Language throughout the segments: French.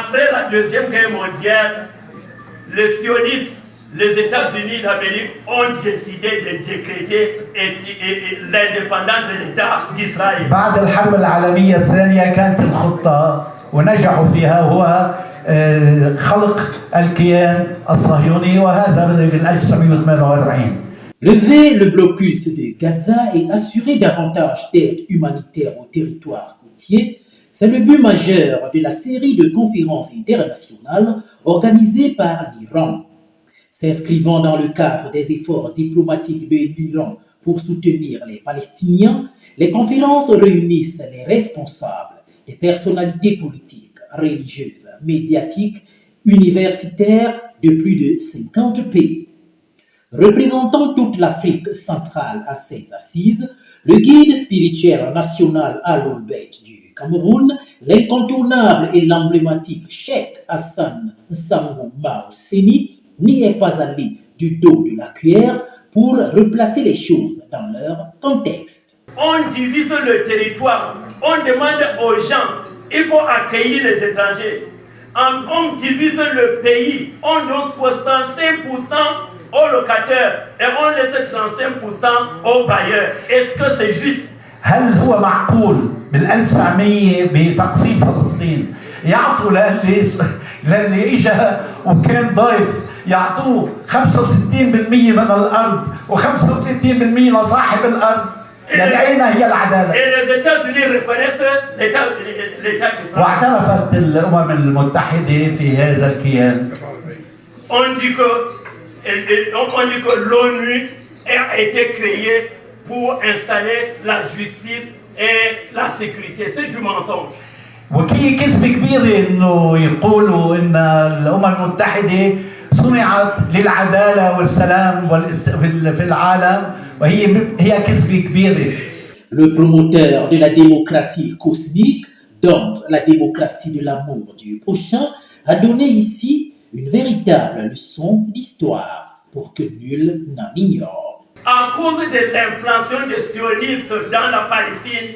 Après la Deuxième Guerre mondiale, les sionistes, les États-Unis d'Amérique ont décidé de décréter l'indépendance de l'État d'Israël. بعد الحرب العالمية الثانية كانت الخطة ونجحوا فيها هو خلق الكيان الصهيوني وهذا في 1948. Lever le blocus de Gaza et assurer davantage d'aide humanitaire au territoire côtier, c'est le but majeur de la série de conférences internationales organisées par l'Iran. S'inscrivant dans le cadre des efforts diplomatiques de l'Iran pour soutenir les Palestiniens, les conférences réunissent les responsables des personnalités politiques, religieuses, médiatiques, universitaires de plus de 50 pays. Représentant toute l'Afrique centrale à ses assises, le guide spirituel national Al-Olbeit du Cameroun, l'incontournable et l'emblématique Cheikh Hassan Nsangou Maousseni, n'y est pas allé du dos de la cuillère pour replacer les choses dans leur contexte. On divise le territoire, on demande aux gens, il faut accueillir les étrangers. On divise le pays, on donne 65% aux locataires et on laisse 35% aux bailleurs. Est-ce que c'est juste? هل هو معقول بال1900 بتقسيم فلسطين يعطوا للي اجى وكان ضيف يعطوه 65% من الارض و35% لصاحب الارض؟ يعني اين هي العداله؟ واعترفت الامم المتحده في هذا الكيان. On dit que l'ONU a été créée pour installer la justice et la sécurité. C'est du mensonge. وكي كذب كبيرة انه يقولوا ان الامم المتحدة صنعت للعدالة والسلام في العالم وهي كذبة كبيرة. Le promoteur de la démocratie cosmique, donc la démocratie de l'amour du prochain, a donné ici une véritable leçon d'histoire pour que nul n'en ignore. À cause de l'implantation des sionistes dans la Palestine,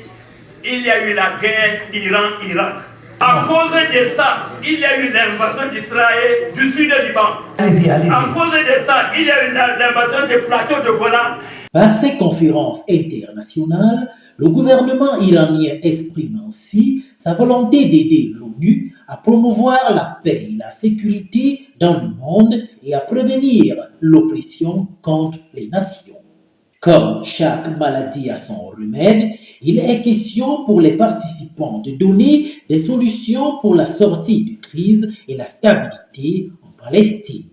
il y a eu la guerre Iran-Irak. À cause de ça, il y a eu l'invasion d'Israël du sud du Liban. À cause de ça, il y a eu l'invasion des plateaux de Golan. Par ces conférences internationales, le gouvernement iranien exprime ainsi sa volonté d'aider l'ONU à promouvoir la paix et la sécurité dans le monde et à prévenir l'oppression contre les nations. Comme chaque maladie a son remède, il est question pour les participants de donner des solutions pour la sortie de crise et la stabilité en Palestine.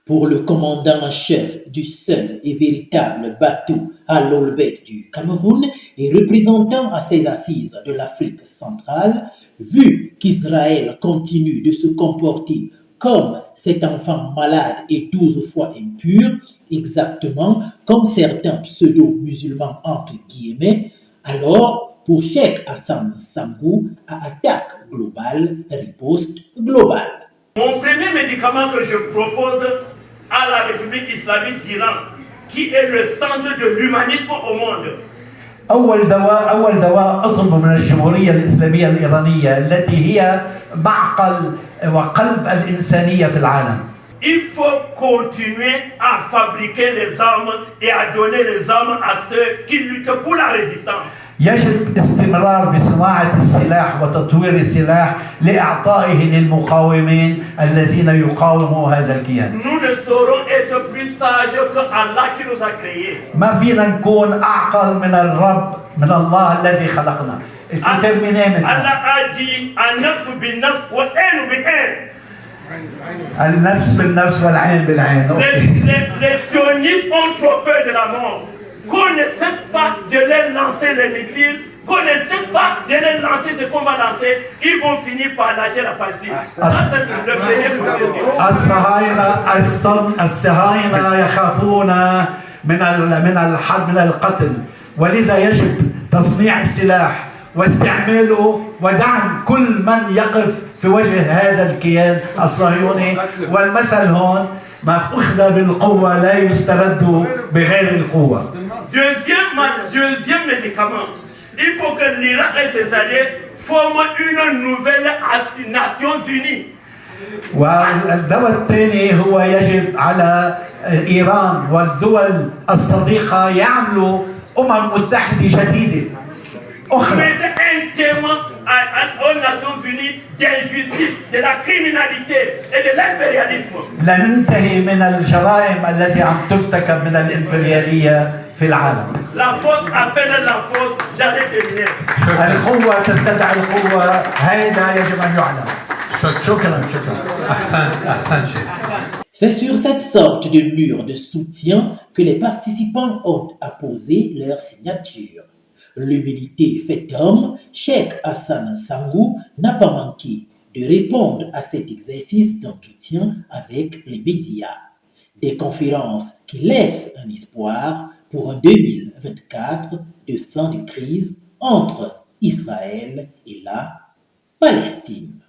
Pour le commandant en chef du seul et véritable bateau Al-Olbeit du Cameroun et représentant à ses assises de l'Afrique centrale, vu qu'Israël continue de se comporter comme cet enfant malade et 12 fois impur, exactement comme certains pseudo-musulmans entre guillemets, alors pour Cheikh Hassan Nsangou, à attaque globale, riposte globale. Mon premier médicament que je propose à la République islamique d'Iran, qui est le centre de l'humanisme au monde. أول دواء أطلبه من الجمهورية الإسلامية الإيرانية التي هي معقل وقلب الإنسانية في العالم. Il faut continuer à fabriquer les armes et à donner les armes à ceux qui luttent pour la résistance. يجب استمرار بصناعة السلاح وتطوير السلاح لإعطائه للمقاومين الذين يقاوموا هذا الكيان. Nous ne saurons être plus sages que Allah qui nous a créés. ما فينا نكون أعقل من الرب من الله الذي خلقنا. Allah a dit النفس بالنفس والعين بالعين. النفس بالنفس والعين بالعين. Les sionistes ont trop peur de la mort. Qu'on ne cesse pas de les lancer les missiles, qu'on ne cesse pas de les lancer ce qu'on va lancer, ils vont finir par lâcher la Palestine. Ça, c'est le premier processus. الصهاينة يخافون من الحرب من القتل، ولذا يجب تصنيع السلاح واستعماله ودعم كل من يقف في وجه هذا الكيان الصهيوني. والمثل هون ما أخذ بالقوة لا يسترد بغير القوة. Deuxième médicament, Il faut que l'Irak et ses alliés forment une nouvelle Nations Unies. والدواء الثاني هو يجب على إيران والدول الصديقة يعملوا متحدة جديدة أخرى. Mettez un terme aux Nations Unies d'injustice, de la criminalité et de l'impérialisme. لننتهي من الجرائم التي عم ترتكب من الإمبريالية في العالم. La force appelle la force, j'allais terminer. القوة تستدعي القوة، هذا يجب أن يعلم. شكرا. أحسن شيء. C'est sur cette sorte de mur de soutien que les participants ont apposé leur signature. L'humilité fait homme, Cheikh Hassan Sangou n'a pas manqué de répondre à cet exercice d'entretien avec les médias. Des conférences qui laissent un espoir pour un 2024 de fin de crise entre Israël et la Palestine.